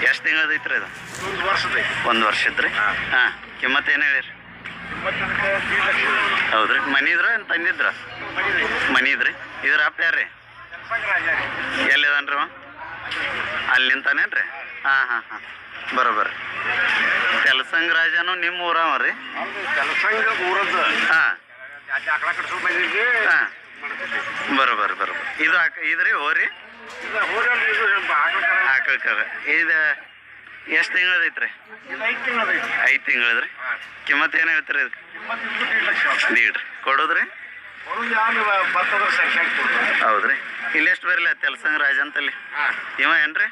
ಎಷ್ಟು ತಿಂಗಳದೈತ್ರಿ ಅದು? ಒಂದು ವರ್ಷದ. ಒಂದು ವರ್ಷದ್ರಿ. ಹಾಂ, ಕಿಮ್ಮತ್ತು ಏನು ಹೇಳಿರಿ? ಹೌದ್ರಿ. ಮನಿದ್ರ ಏನು ತಂದಿದ್ರ? ಮನಿದ್ರಿ. ಇದ್ರ ಅಪ್ಪ ಯಾರ್ರಿ? ಎಲ್ಲಿದಾನ್ರಿ? ಅಲ್ಲಿ ನಿಂತಾನೇನ್ರಿ? ಹಾಂ ಹಾಂ ಹಾಂ, ಬರೋಬ್ಬರ. ತೆಲಸಂಗ ರಾಜನು ನಿಮ್ಮ ಊರವ ರೀ? ಕೆಲಸಂಗ ಊರದ್ದು. ಹಾಂ ಆಕಳ ಕಟ್ಸೋ ಬಂದಿದ್ವಿ. ಹಾಂ, ಬರೋಬ್ಬರ ಬರೋಬ್ಬರ. ಇದು ಇದ್ರಿ ಹೋರಿ? ಆಕಳ ಕರ. ಇದು ಎಷ್ಟು ತಿಂಗಳದೈತ್ರಿ? 5 ತಿಂಗಳದ್ರಿ. ಕಿಮ್ಮತ್ತು ಏನು ಹೇಳ್ತೀರಿ ಇದಕ್ಕೆ? ನೀಡ್ರಿ. ಕೊಡೋದ್ರಿ? ಹೌದ್ರಿ. ಇಲ್ಲಿ ಎಷ್ಟು ಬರಲಿ ತೆಲಸಂಗ ರಾಜ ಅಂತಲ್ಲಿ? ಇವ ಏನ್ರಿ?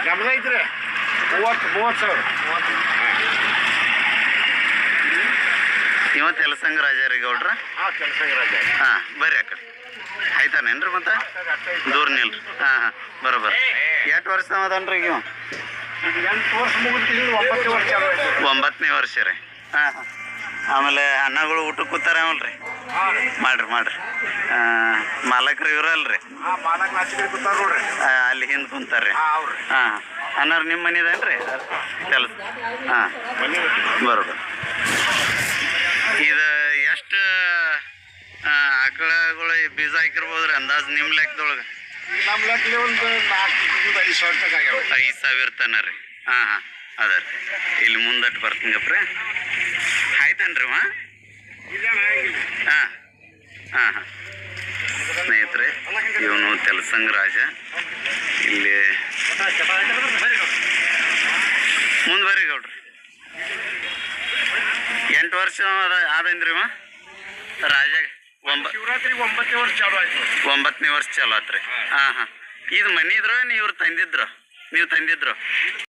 ನಮ್ದೈತ್ರಿ 30 ಸಾವಿರ. ಇವ ತೆಲಸಂಗ ರಾಜ ರೀ ಗೌಡ್ರ? ಕೆಲಸಂಗ ರಾಜ. ಹಾಂ, ಬರ್ರಿ ಆ ಕಡೆ. ಆಯ್ತಾನೇನ್ರಿ ಮತ್ತೆ? ದೂರ ನಿಲ್ರಿ. ಹಾಂ ಹಾಂ, ಬರೋಬ್ಬರ. ಎಷ್ಟು ವರ್ಷ ಅದನ್ರಿ ಈಗ? 8 ವರ್ಷ ಮುಗಿದ್ರಿ. 9 ವರ್ಷ. 9ನೇ ವರ್ಷ ರೀ. ಹಾಂ ಹಾಂ. ಆಮೇಲೆ ಅಣ್ಣಗಳು ಊಟಕ್ಕೆ ಕೂತಾರ ಅವಲ್ರಿ? ಮಾಡ್ರಿ ಮಾಡ್ರಿ. ಮಾಲಕ್ರು ಇವ್ರಲ್ರಿ? ಮಾಲಕ್ ನಾಚಿಕೆ ಕೂತಾರ ನೋಡ್ರಿ. ಅಲ್ಲಿ ಹಿಂದೆ ಕುಂತಾರ್ರಿ. ಹಾಂ, ಅನ್ನಾರ ನಿಮ್ಮ ಮನಿದೇನ್ರಿ ಕೆಲಸ? ಹಾಂ, ಬರೋಬ್ಬರ. ಇದು ಎಷ್ಟು ಆಕಳಗಳು ಬೀಜ ಹಾಕಿರ್ಬೋದ್ರಿ ಅಂದಾಜು ನಿಮ್ಮ ಲೆಕ್ಕದೊಳಗೆ? ನಮ್ಮ ಲೆಕ್ಕದಲ್ಲಿ ಒಂದು 4-5 ಸಾವಿರ ತನಕ ಆಗ್ಯಾವ. 5,000 ತನ ರೀ. ಹಾಂ ಹಾಂ, ಅದ ರೀ. ಇಲ್ಲಿ ಮುಂದಟ್ಟು ಬರ್ತೀನಿ ಗಪ್ರಿ. ಆಯ್ತೇನ್ರಿ ಮಾ? ಹಾಂ ಹಾಂ ಹಾಂ. ಸ್ನೇಹಿತರೆ, ಇವನು ತೆಲಸಂಗ ರಾಜ. ಇಲ್ಲಿ ಮುಂದೆ ಬರ್ರಿ ಗೌಡ್ರಿ. 8 ವರ್ಷ ಆದಂದ್ರಿ ಮಾ ರಾಜ? ಶಿವರಾತ್ರಿ 9ನೇ ವರ್ಷ ಚಾಲು ಆಯ್ತು. 9ನೇ ವರ್ಷ ಚಾಲು ಆತ್ರಿ. ಹಾಂ ಹಾಂ. ಇದು ಮನಿ ಇದ್ರ ನೀವು ತಂದಿದ್ರು? ನೀವು ತಂದಿದ್ರು?